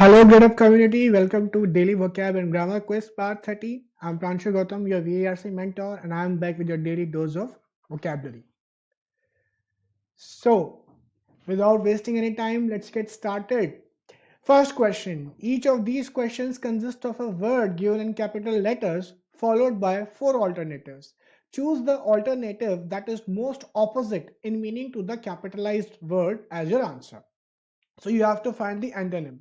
Hello, Gradeup community. Welcome to Daily Vocab and Grammar Quiz Part 30. I'm Pranshu Gautam, your VARC mentor, and I'm back with your daily dose of vocabulary. So, without wasting any time, let's get started. First question. Each of these questions consists of a word given in capital letters followed by four alternatives. Choose the alternative that is most opposite in meaning to the capitalized word as your answer. So you have to find the antonym.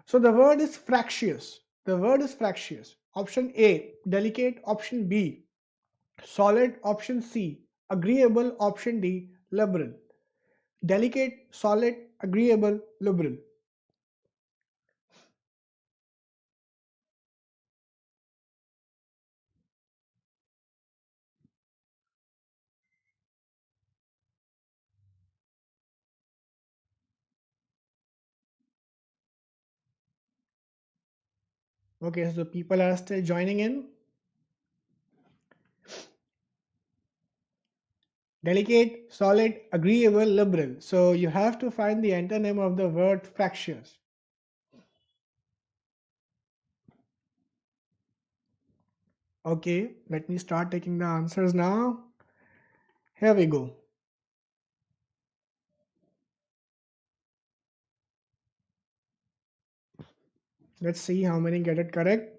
So the word is fractious. The word is fractious. Option A, delicate. Option B, solid. Option C, agreeable. Option D, liberal. Delicate, solid, agreeable, liberal. Okay, so people are still joining in. Delicate, solid, agreeable, liberal. So you have to find the antonym of the word fractious. Okay, let me start taking the answers now. Here we go. Let's see how many get it correct.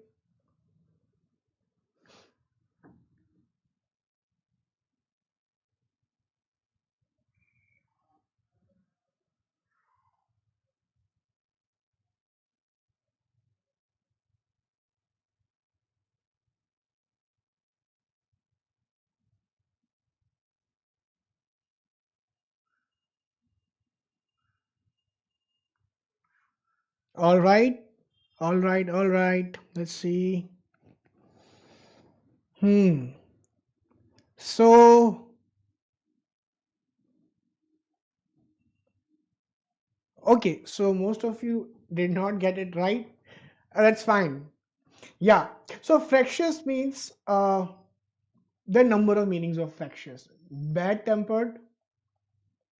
All right. All right, all right. Let's see. So, okay, so most of you did not get it right. That's fine. Yeah. So fractious means the number of meanings of fractious. Bad tempered,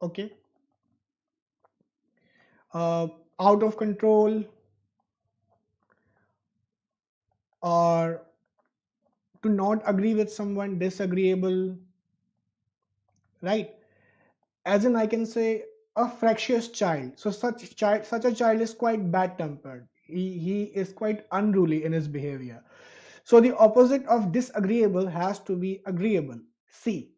okay. Uh, Out of control, or to not agree with someone, disagreeable, right? As in I can say a fractious child. So such a child is quite bad tempered. He is quite unruly in his behavior. So the opposite of disagreeable has to be agreeable. C.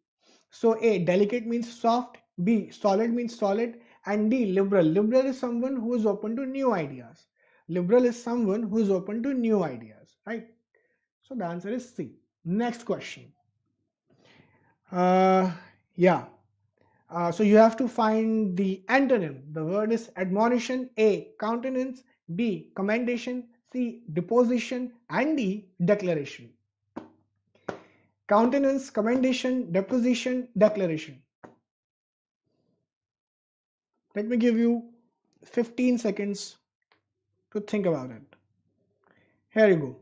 So A, delicate means soft. B, solid means solid. And D, liberal. Liberal is someone who is open to new ideas. Liberal is someone who is open to new ideas, right? So the answer is C. Next question. Yeah. So you have to find the antonym. The word is admonition. A, countenance. B, commendation. C, deposition. And D, declaration. Countenance, commendation, deposition, declaration. Let me give you 15 seconds to think about it. Here you go.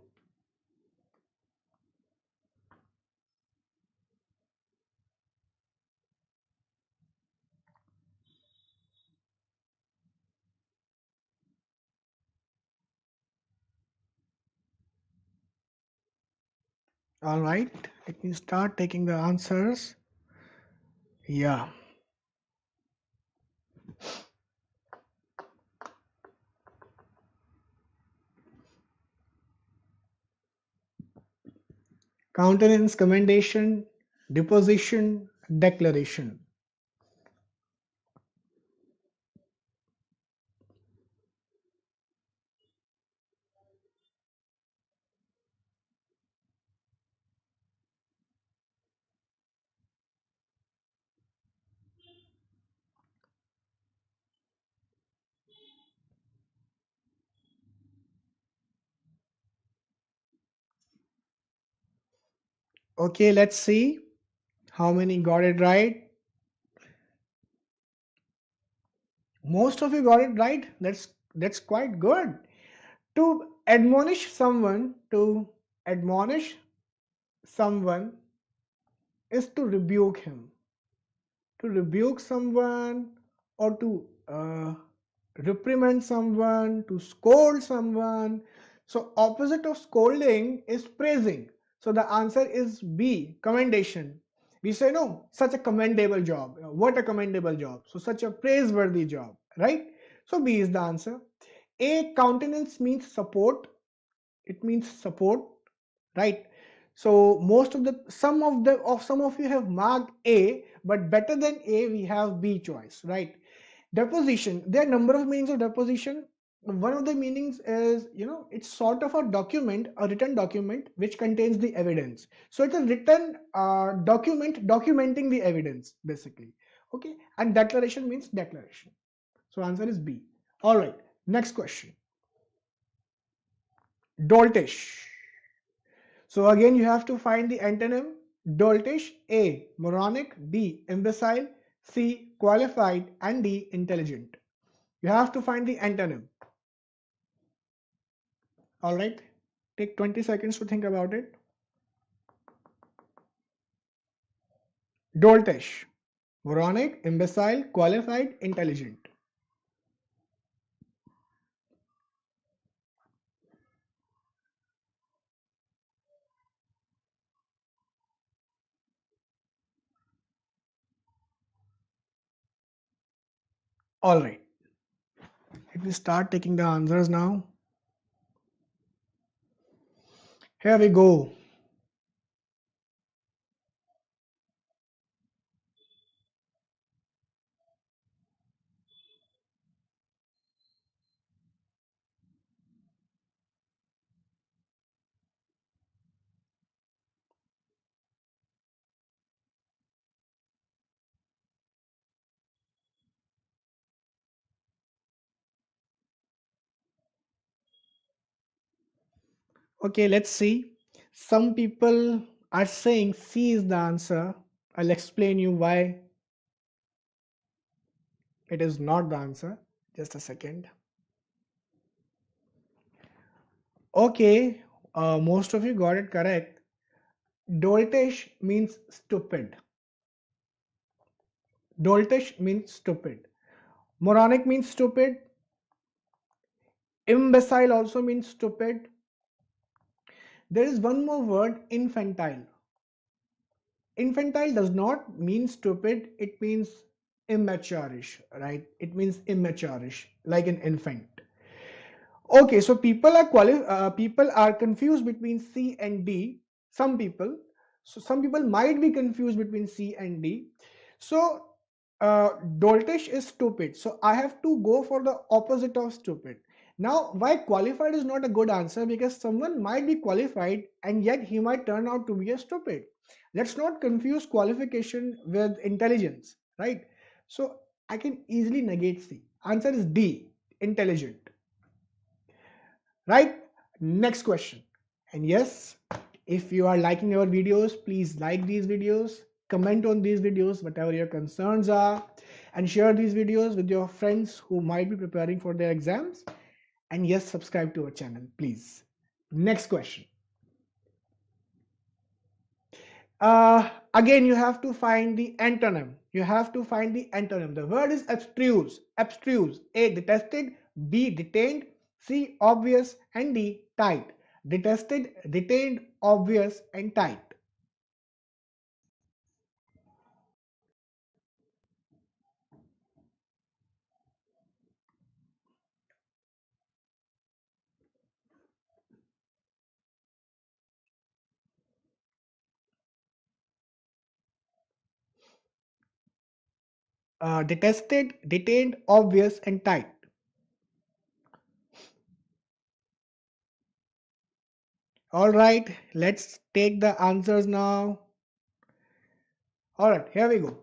All right, let me start taking the answers. Yeah. Countenance, commendation, deposition, declaration. Okay, let's see how many got it right. Most of you got it right. That's quite good. To admonish someone is to rebuke him. To rebuke someone or to reprimand someone, to scold someone. So opposite of scolding is praising. So the answer is B, commendation. We say no, such a commendable job. What a commendable job. So such a praiseworthy job, right? So B is the answer. A, countenance means support. It means support, right? So most of the some of you have marked A, but better than A we have B choice, right? Deposition, there are number of meanings of deposition. One of the meanings is, it's sort of a document, a written document which contains the evidence. So it's a written document documenting the evidence basically. Okay, and declaration means declaration. So answer is B. All right, next question. Doltish. So again, you have to find the antonym. Doltish: A, moronic; B, imbecile; C, qualified; and D, intelligent. You have to find the antonym. All right, take 20 seconds to think about it. Doltish: moronic, imbecile, qualified, intelligent. All right, let me start taking the answers now. Here we go. Okay, let's see. Some people are saying C is the answer. I'll explain you why it is not the answer. Just a second. Okay, most of you got it correct. Doltish means stupid. Doltish means stupid. Moronic means stupid. Imbecile also means stupid. There is one more word, infantile. Infantile does not mean stupid, it means immaturish, right? It means immaturish, like an infant. Okay, so people are confused between C and D. Some people, so some people might be confused between C and D. So doltish is stupid. So I have to go for the opposite of stupid. Now, why qualified is not a good answer? Because someone might be qualified and yet he might turn out to be a stupid. Let's not confuse qualification with intelligence, right? So I can easily negate C. Answer is D, intelligent. Right? Next question. And yes, if you are liking our videos, please like these videos, comment on these videos, whatever your concerns are, and share these videos with your friends who might be preparing for their exams. And yes, subscribe to our channel, please. Next question. Again, you have to find the antonym. You have to find the antonym. The word is abstruse. Abstruse. A, detested; B, detained; C, obvious; and D, tight. Detested, detained, obvious, and tight. Detested, detained, obvious, and tight. All right, let's take the answers now. All right, here we go.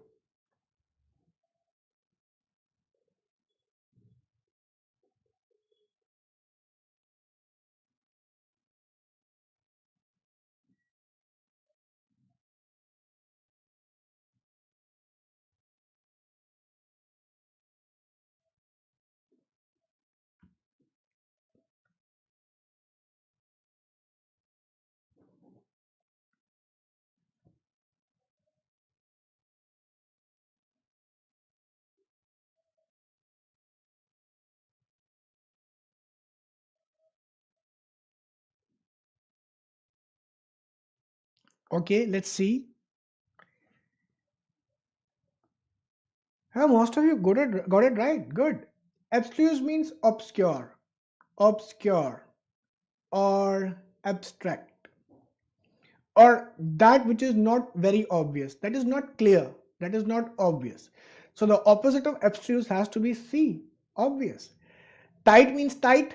Okay, let's see. Most of you got it right. Good. Abstruse means obscure, obscure, or abstract, or that which is not very obvious, that is not clear, that is not obvious. So the opposite of abstruse has to be C, obvious. Tight means tight.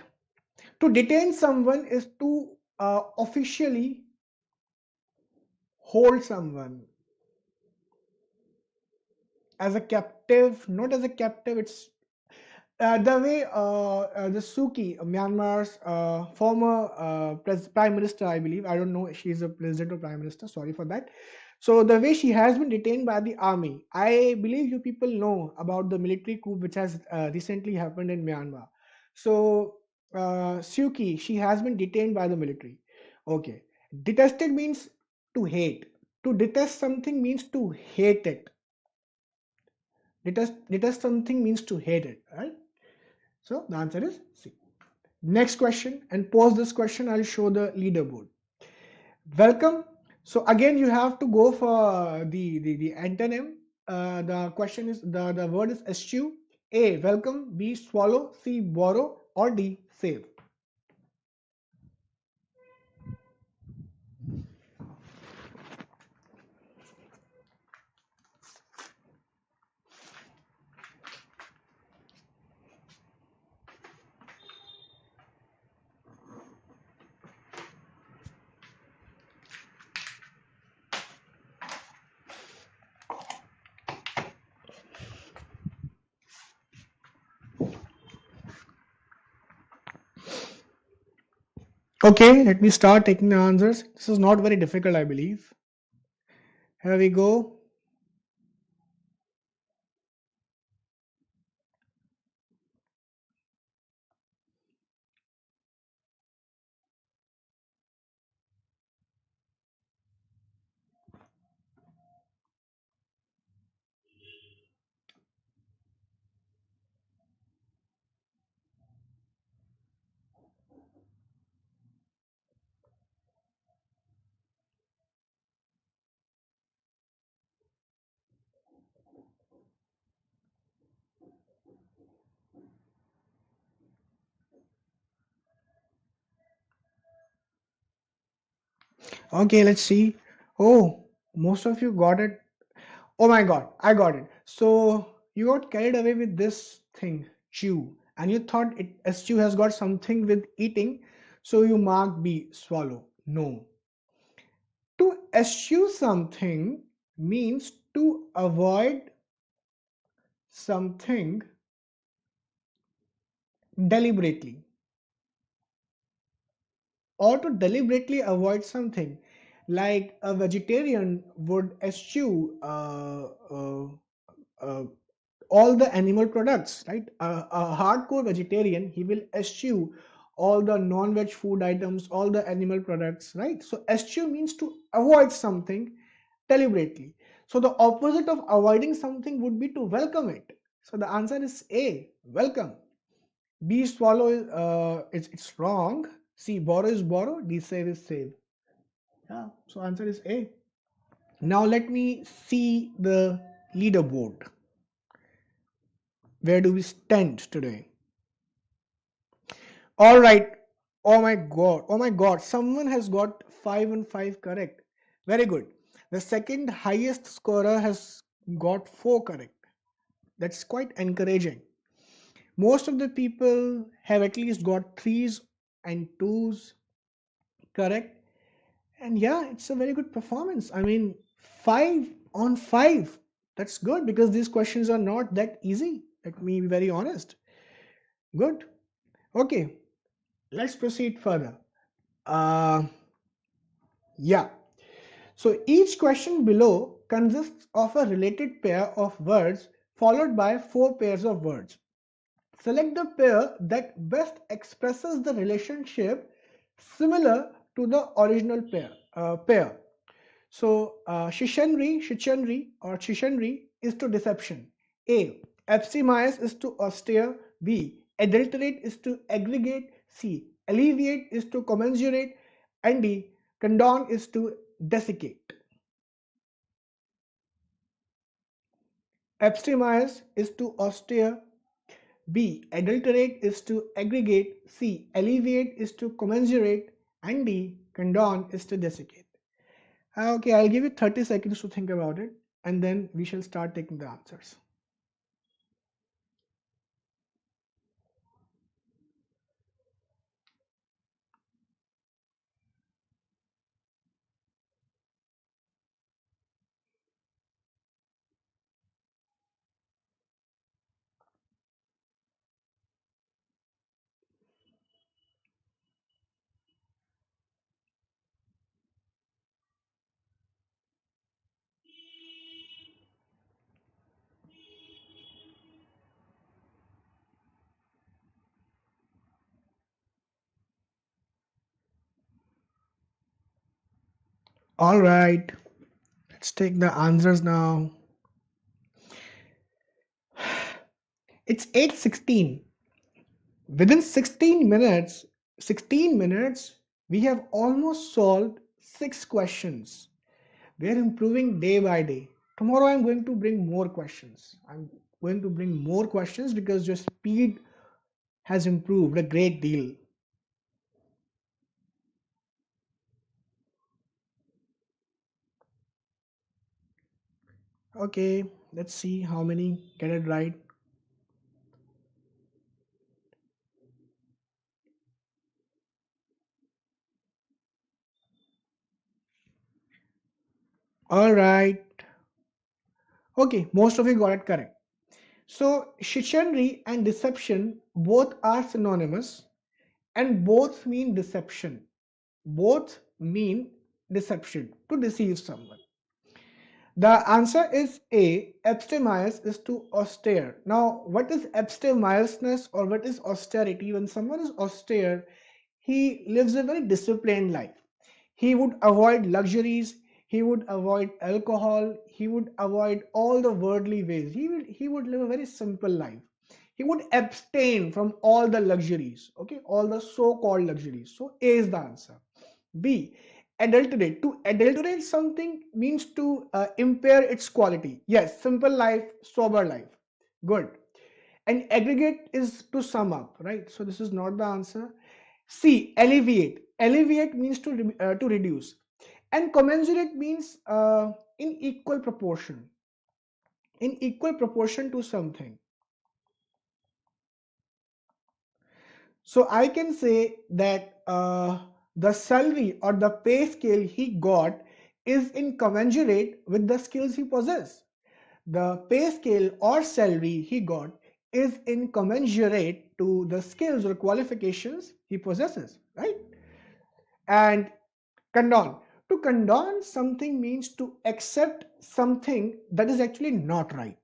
To detain someone is to officially hold someone as a captive, not as a captive. It's the way the Suki, Myanmar's former prime minister, I believe, I don't know, she's a president or prime minister, sorry for that. So the way she has been detained by the army, I believe you people know about the military coup which has recently happened in Myanmar. So Suki, she has been detained by the military. Okay. Detested means to hate. To detest something means to hate it. Detest something means to hate it, right? So the answer is C. Next question, and pause this question, I'll show the leaderboard. Welcome. So again, you have to go for the antonym. The question is, the word is eschew. A, welcome. B, swallow. C, borrow. Or D, save. Okay, let me start taking the answers. This is not very difficult, I believe. Here we go. Okay, let's see. Oh, most of you got it. Oh my god, I got it. So you got carried away with this thing, chew, and you thought it eschew has got something with eating, so you marked B, swallow. No. To eschew something means to avoid something deliberately, or to deliberately avoid something. Like a vegetarian would eschew uh, all the animal products, right? A hardcore vegetarian, he will eschew all the non-veg food items, all the animal products, right? So eschew means to avoid something deliberately. So the opposite of avoiding something would be to welcome it. So the answer is A, welcome. B, swallow, it's wrong. C, borrow is borrow. D, save is save. Yeah, so answer is A. Now let me see the leaderboard. Where do we stand today? All right. Oh my god. Oh my god. Someone has got 5 and 5 correct. Very good. The second highest scorer has got 4 correct. That's quite encouraging. Most of the people have at least got 3s and 2s correct. And yeah, it's a very good performance. I mean, 5 on 5. That's good because these questions are not that easy. Let me be very honest. Good. Okay, let's proceed further. Uh, yeah. So each question below consists of a related pair of words followed by 4 pairs of words. Select the pair that best expresses the relationship similar to the original pair. So Shichenry or Chishenry is to deception. A. Abstemize is to austere. B. Adulterate is to aggregate. C. Alleviate is to commensurate. And D. Condone is to desiccate. Abstemize is to austere. B. Adulterate is to aggregate. C. Alleviate is to commensurate. And D. Condone is to desiccate. Okay, I'll give you 30 seconds to think about it, and then we shall start taking the answers. All right, let's take the answers now. It's 8:16. Within 16 minutes, we have almost solved 6 questions. We are improving day by day. Tomorrow I'm going to bring more questions. I'm going to bring more questions because your speed has improved a great deal. Okay, let's see how many get it right. All right. Okay, most of you got it correct. So, chicanery and deception both are synonymous and both mean deception. Both mean deception, to deceive someone. The answer is A. Abstemious is to austere. Now, what is abstemiousness or what is austerity? When someone is austere, he lives a very disciplined life. He would avoid luxuries, he would avoid alcohol, he would avoid all the worldly ways. He would live a very simple life. He would abstain from all the luxuries, okay, all the so-called luxuries. So A is the answer. B. Adulterate. To adulterate something means to impair its quality. Yes, simple life, sober life. Good. And aggregate is to sum up, right? So this is not the answer. C. Alleviate. Alleviate means to reduce. And commensurate means in equal proportion. In equal proportion to something. So I can say that the salary or the pay scale he got is in commensurate with the skills he possesses. The pay scale or salary he got is in commensurate to the skills or qualifications he possesses, right? And condone. To condone something means to accept something that is actually not right.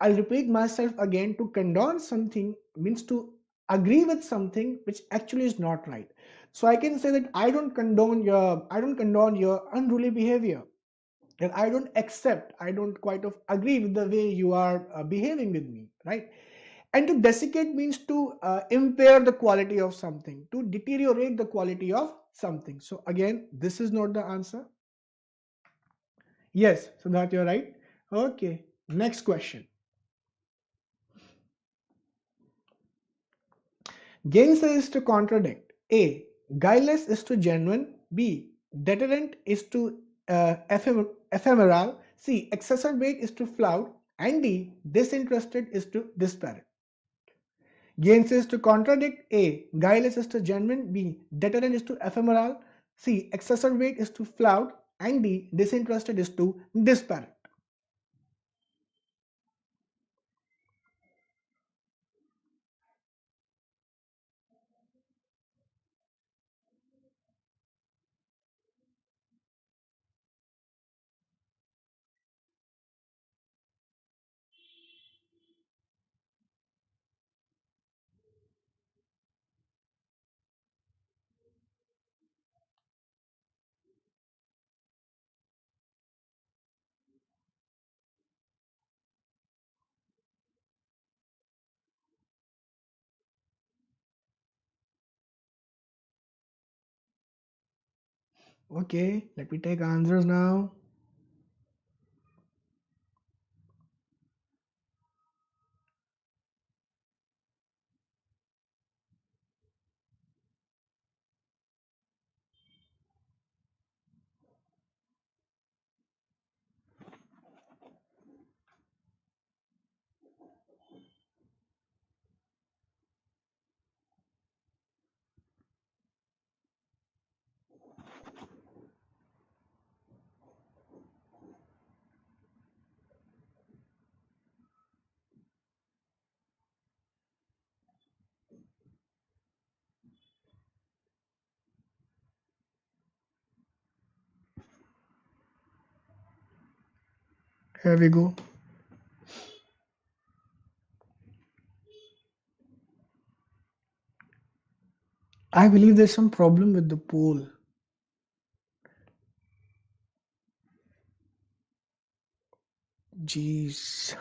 I'll repeat myself again. To condone something means to agree with something which actually is not right. So I can say that I don't condone your unruly behavior, and I don't quite of agree with the way you are behaving with me, right? And to desiccate means to impair the quality of something, to deteriorate the quality of something. So again, this is not the answer. Yes, so that you're right. Okay, next question. Gainsay is to contradict. A. Guileless is to genuine. B. Deterrent is to ephemeral. C. Exacerbate is to flout. And D. Disinterested is to disparate. Gainsay is to contradict. A. Guileless is to genuine. B. Deterrent is to ephemeral. C. Exacerbate is to flout. And D. Disinterested is to disparate. Okay, let me take answers now. Here we go. I believe there's some problem with the poll. Jeez.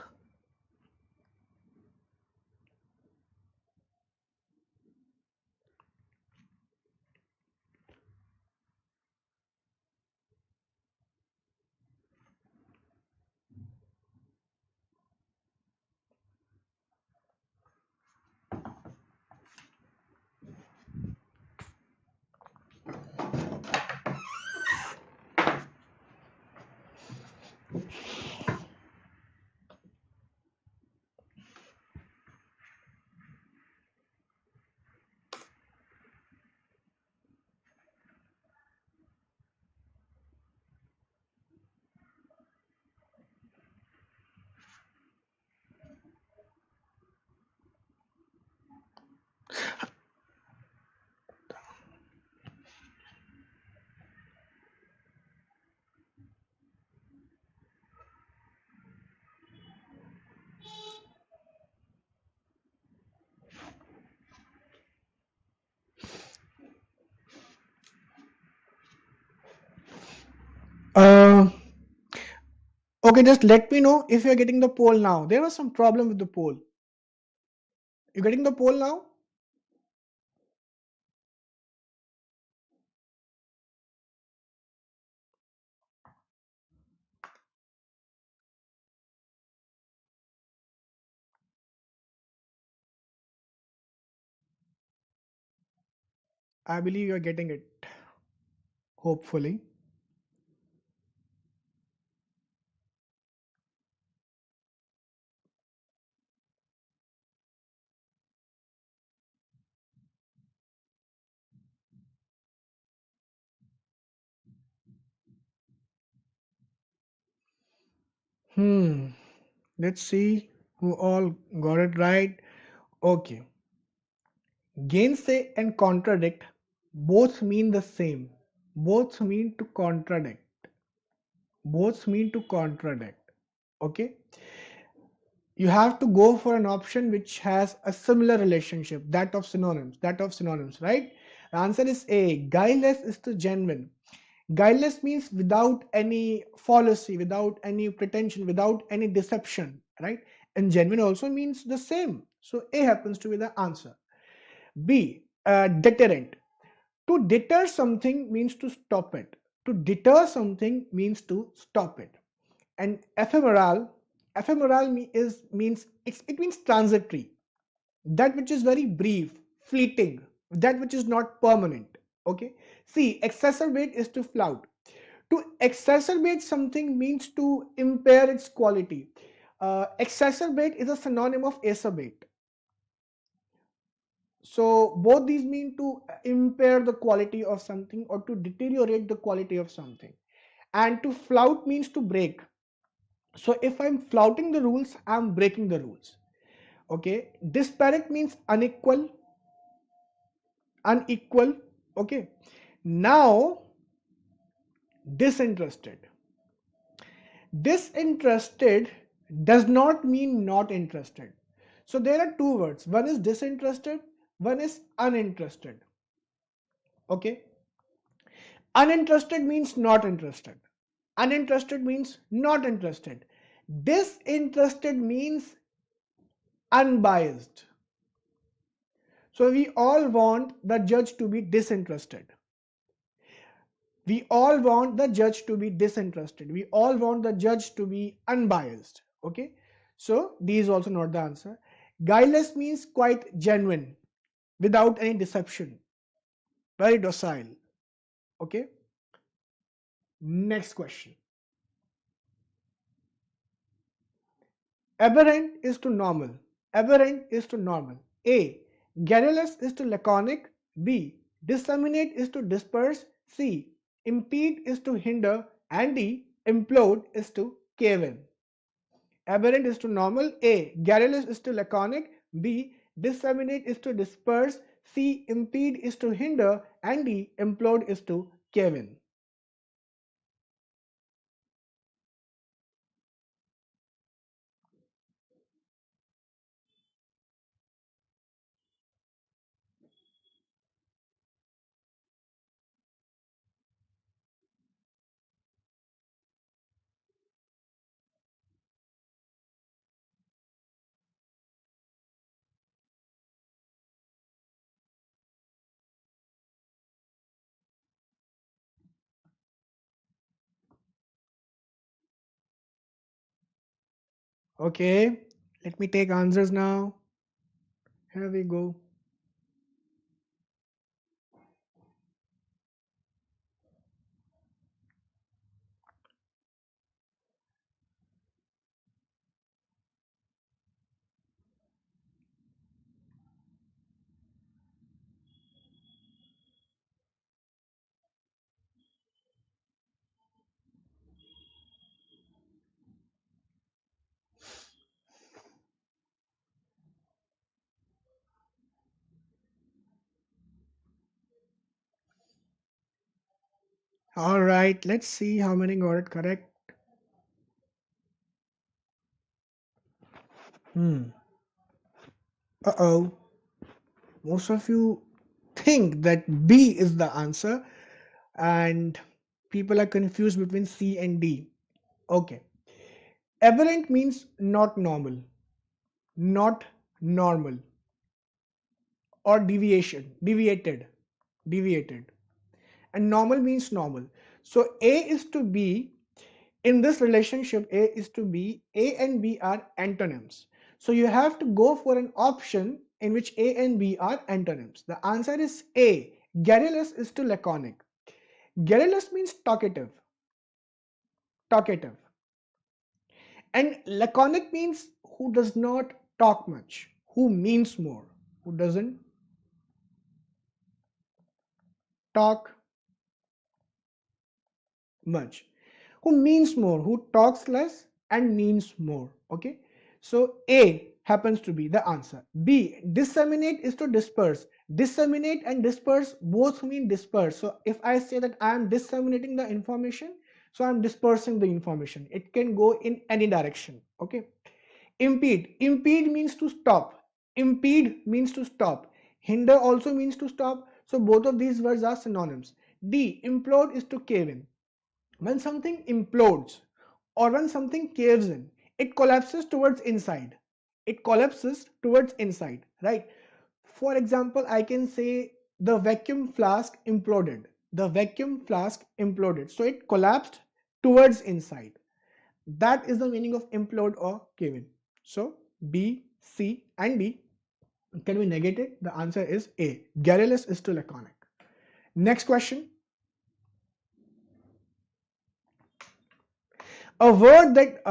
Uh, okay, just let me know if you're getting the poll now. There was some problem with the poll. You getting the poll now? I believe you're getting it. Hopefully. Let's see who all got it right. Okay. Gainsay and contradict both mean the same. Both mean to contradict. Both mean to contradict. Okay. You have to go for an option which has a similar relationship, that of synonyms, right? The answer is A. Guileless is to genuine. Guileless means without any fallacy, without any pretension, without any deception, right? And genuine also means the same. So A happens to be the answer. B. Deterrent. To deter something means to stop it. To deter something means to stop it. And ephemeral means it means transitory, that which is very brief, fleeting, that which is not permanent. Okay. See, exacerbate is to flout. To exacerbate something means to impair its quality. Exacerbate is a synonym of acerbate. So both these mean to impair the quality of something or to deteriorate the quality of something. And to flout means to break. So if I'm flouting the rules, I'm breaking the rules. Okay. Disparate means unequal. Okay. Now, disinterested. Disinterested does not mean not interested. So there are two words. One is disinterested, one is uninterested. Okay. Uninterested means not interested. Uninterested means not interested. Disinterested means unbiased. So we all want the judge to be disinterested. We all want the judge to be disinterested. We all want the judge to be unbiased. Okay, so D is also not the answer. Guileless means quite genuine, without any deception, very docile. Okay, next question. Aberrant is to normal. Aberrant is to normal. A. Garrulous is to laconic. B. Disseminate is to disperse. C. Impede is to hinder. And D. Implode is to cave in. Aberrant is to normal. A. Garrulous is to laconic. B. Disseminate is to disperse. C. Impede is to hinder. And D. Implode is to cave in. Okay, let me take answers now. Here we go. All right, let's see how many got it correct. Uh-oh. Most of you think that B is the answer, and people are confused between C and D. Okay. Aberrant means not normal, not normal, or deviated, deviated. And normal means normal. So A is to B. In this relationship, A is to B. A and B are antonyms. So you have to go for an option in which A and B are antonyms. The answer is A. Garrulous is to laconic. Garrulous means talkative. Talkative. And laconic means who does not talk much, who means more, who doesn't talk much, who means more, who talks less and means more. Okay, so A happens to be the answer. B, disseminate is to disperse. Disseminate and disperse both mean disperse. So if I say that I am disseminating the information, so I am dispersing the information. It can go in any direction. Okay. Impede. Impede means to stop. Impede means to stop. Hinder also means to stop. So both of these words are synonyms. D. Implode is to cave in. When something implodes or when something caves in, it collapses towards inside. It collapses towards inside, right? For example, I can say the vacuum flask imploded. The vacuum flask imploded. So it collapsed towards inside. That is the meaning of implode or cave in. So B, C, and D can be negated. The answer is A. Garrulous is to laconic. Next question. A word that,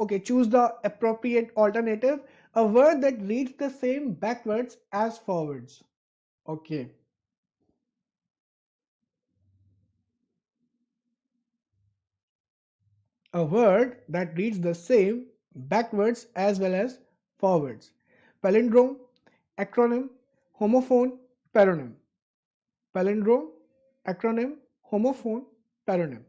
okay, choose the appropriate alternative. A word that reads the same backwards as forwards. Okay. A word that reads the same backwards as well as forwards. Palindrome, acronym, homophone, paronym. Palindrome, acronym, homophone, paronym.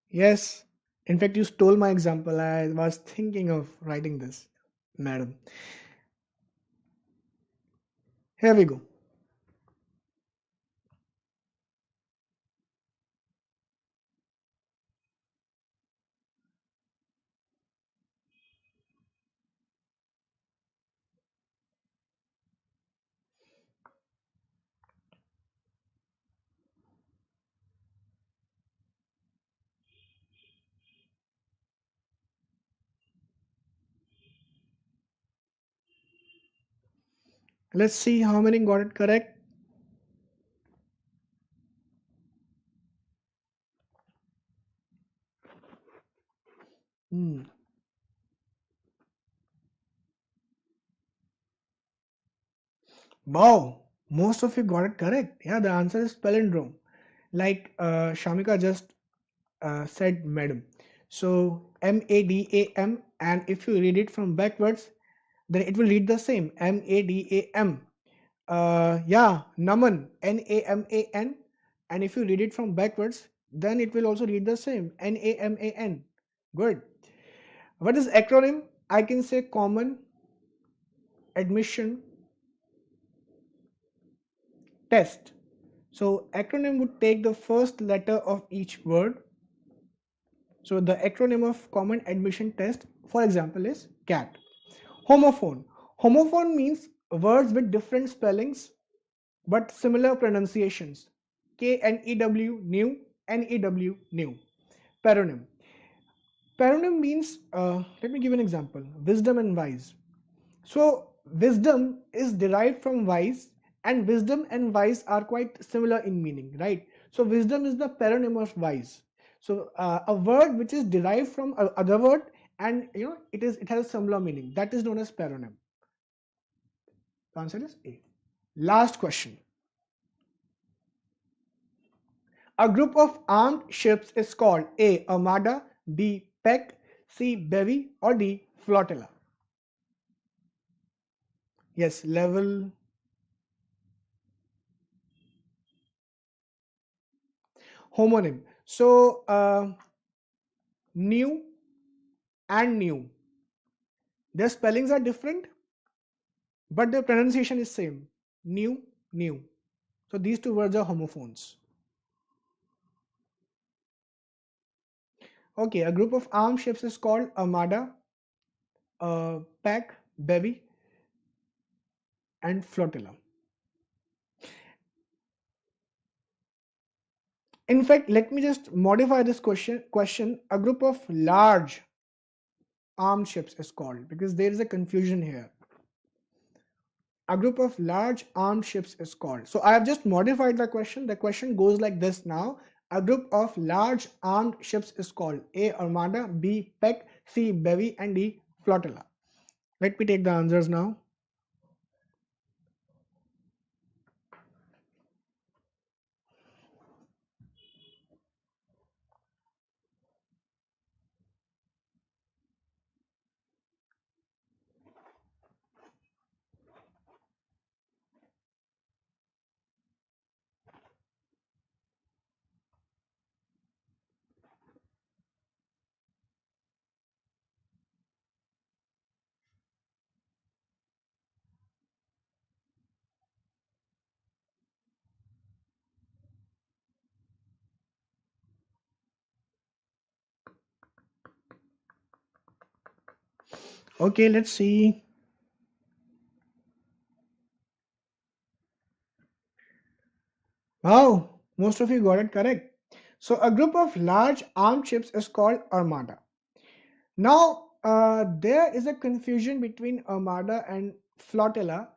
Yes, in fact, you stole my example. I was thinking of writing this, madam. Here we go. Let's see how many got it correct. Hmm. Wow, most of you got it correct. Yeah, the answer is palindrome. Like Shamika just said, madam. So MADAM, and if you read it from backwards, then it will read the same. MADAM. Yeah, Naman, NAMAN. And if you read it from backwards, then it will also read the same. NAMAN. Good. What is acronym? I can say common admission test. So acronym would take the first letter of each word. So the acronym of common admission test, for example, is CAT. Homophone. Homophone means words with different spellings but similar pronunciations. KNEW, new, NEW, new. Paronym. Paronym means, let me give an example, wisdom and wise. So wisdom is derived from wise, and wisdom and wise are quite similar in meaning, right? So wisdom is the paronym of wise. So a word which is derived from other word, and it has a similar meaning, that is known as paronym. The answer is A. Last question. A group of armed ships is called A. Armada, B. Peck, C. Bevy, or D. Flotilla. Yes, level. Homonym. So new and new. Their spellings are different, but their pronunciation is same. New, new. So these two words are homophones. Okay, a group of armed ships is called armada, pack, bevy, and flotilla. In fact, let me just modify this question. A group of large armed ships is called, because there is a confusion here. A group of large armed ships is called. So I have just modified the question. The question goes like this now. A group of large armed ships is called A. Armada, B. Peck, C. Bevy, and D. Flotilla. Let me take the answers now. Okay, let's see. Wow, most of you got it correct. So a group of large armed ships is called armada. Now, there is a confusion between armada and flotilla.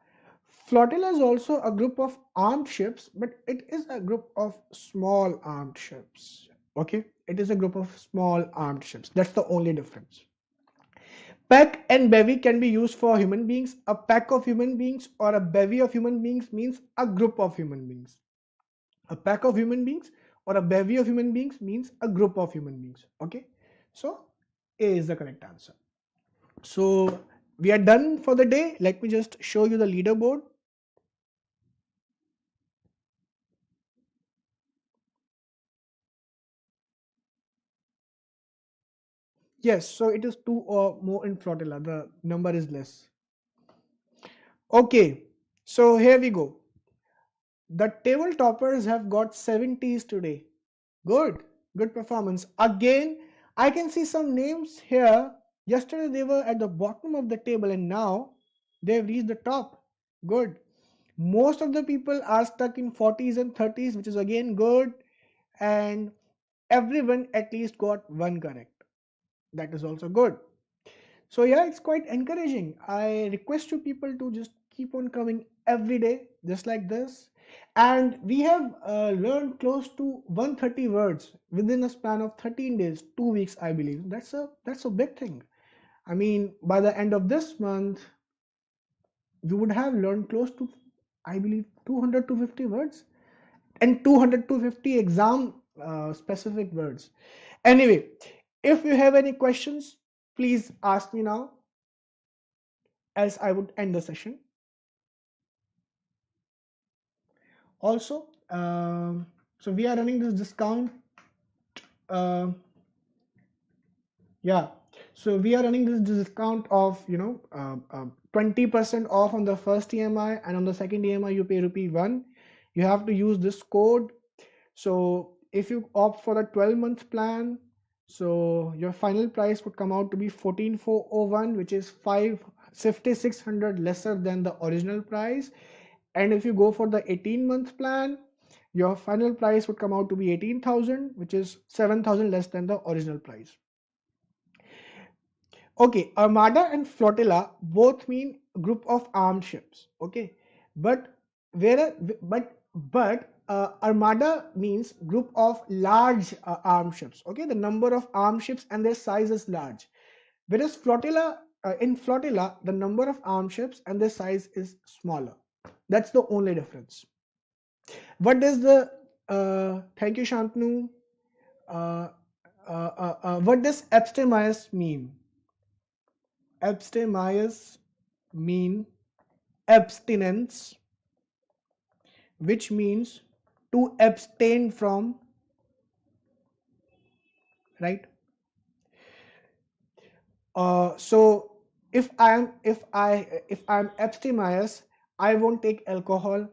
Flotilla is also a group of armed ships, but it is a group of small armed ships. Okay, it is a group of small armed ships. That's the only difference. Pack and bevy can be used for human beings. A pack of human beings or a bevy of human beings means a group of human beings. A pack of human beings or a bevy of human beings means a group of human beings. Okay, so A is the correct answer. So we are done for the day. Let me just show you the leaderboard. Yes, so it is 2 or more in flotilla. The number is less. Okay, so here we go. The table toppers have got 70s today. Good, good performance. Again, I can see some names here. Yesterday they were at the bottom of the table and now they've reached the top. Good. Most of the people are stuck in 40s and 30s, which is again good. And everyone at least got one correct. That is also good. So yeah, it's quite encouraging. I request you people to just keep on coming every day, just like this. And we have learned close to 130 words within a span of 13 days, 2 weeks, I believe. That's a big thing. I mean, by the end of this month, you would have learned close to, I believe, 200 to 50 words and 200 to 50 exam specific words. Anyway, if you have any questions, please ask me now, else I would end the session. Also, so we are running this discount. Uh, yeah, so we are running this discount of 20% off on the first EMI, and on the second EMI you pay rupee 1. You have to use this code. So if you opt for the 12-month plan, so your final price would come out to be 14,401, which is 5,600 lesser than the original price. And if you go for the 18-month plan, your final price would come out to be 18,000, which is 7,000 less than the original price. Okay, armada and flotilla both mean group of armed ships. Okay, but where armada means group of large armed ships. Okay, the number of armed ships and their size is large. Whereas flotilla, in flotilla, the number of armed ships and their size is smaller. That's the only difference. What does the thank you, Shantanu. What does abstemious mean? Abstemious mean abstinence, which means to abstain from, right? So if I'm abstemious, I won't take alcohol,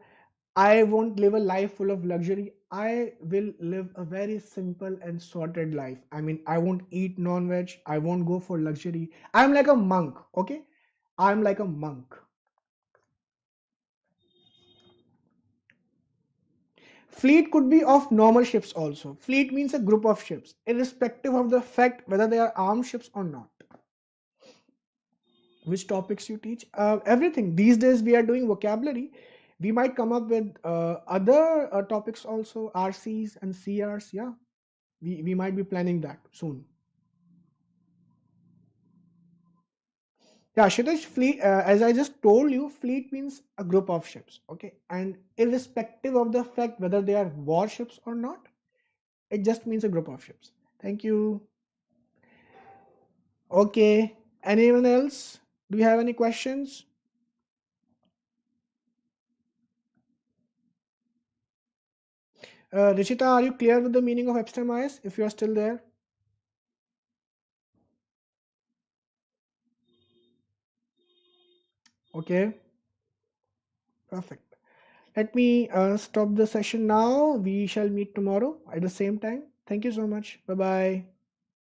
I won't live a life full of luxury. I will live a very simple and sorted life. I mean, I won't eat non-veg, I won't go for luxury. I'm like a monk. Okay, I'm like a monk. Fleet could be of normal ships also. Fleet means a group of ships, irrespective of the fact whether they are armed ships or not. Which topics you teach? Everything. These days we are doing vocabulary. We might come up with other topics also, RCs and CRs. Yeah, we might be planning that soon. Yeah, Shitesh, fleet, as I just told you, fleet means a group of ships. Okay, and irrespective of the fact whether they are warships or not, it just means a group of ships. Thank you. Okay, anyone else? Do you have any questions? Rishita, are you clear with the meaning of abstemious if you are still there? Okay, perfect. Let me stop the session now. We shall meet tomorrow at the same time. Thank you so much. Bye bye.